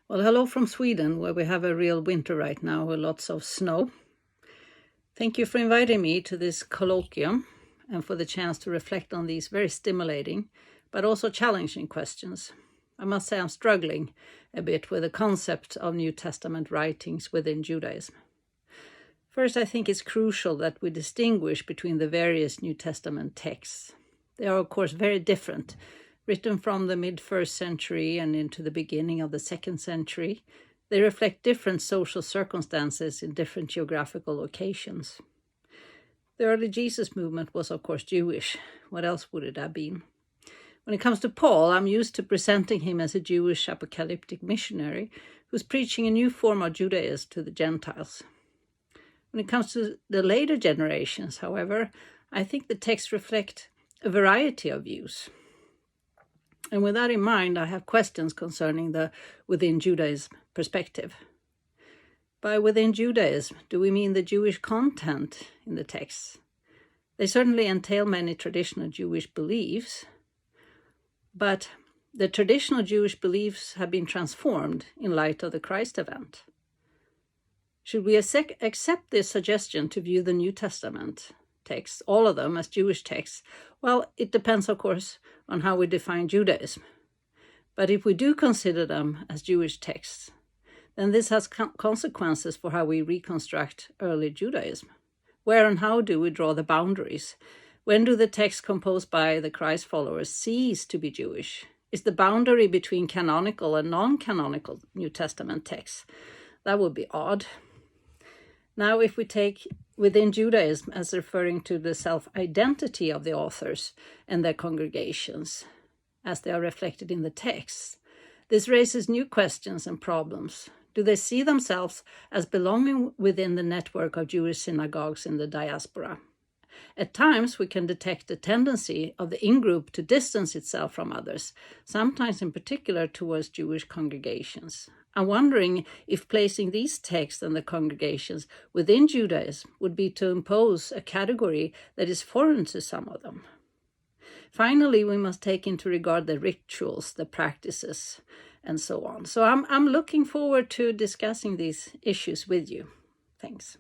Well, hello from Sweden, where we have a real winter right now with lots of snow. Thank you for inviting me to this colloquium and for the chance to reflect on these very stimulating but also challenging questions. I must say I'm struggling a bit with the concept of New Testament writings within Judaism. First, I think it's crucial that we distinguish between the various New Testament texts. They are, of course, very different, written from the mid-1st century and into the beginning of the 2nd century. They reflect different social circumstances in different geographical locations. The early Jesus movement was, of course, Jewish. What else would it have been? When it comes to Paul, I'm used to presenting him as a Jewish apocalyptic missionary who's preaching a new form of Judaism to the Gentiles. When it comes to the later generations, however, I think the texts reflect a variety of views. And with that in mind, I have questions concerning the within Judaism perspective. By within Judaism, do we mean the Jewish content in the texts? They certainly entail many traditional Jewish beliefs, but the traditional Jewish beliefs have been transformed in light of the Christ event. Should we accept this suggestion to view the New Testament texts, all of them, as Jewish texts? Well, it depends, of course, on how we define Judaism. But if we do consider them as Jewish texts, then this has consequences for how we reconstruct early Judaism. Where and how do we draw the boundaries? When do the texts composed by the Christ followers cease to be Jewish? Is the boundary between canonical and non-canonical New Testament texts? That would be odd. Now, if we take within Judaism as referring to the self-identity of the authors and their congregations, as they are reflected in the texts, this raises new questions and problems. Do they see themselves as belonging within the network of Jewish synagogues in the diaspora? At times, we can detect a tendency of the in-group to distance itself from others, sometimes in particular towards Jewish congregations. I'm wondering if placing these texts and the congregations within Judaism would be to impose a category that is foreign to some of them. Finally, we must take into regard the rituals, the practices, and so on. So I'm looking forward to discussing these issues with you. Thanks.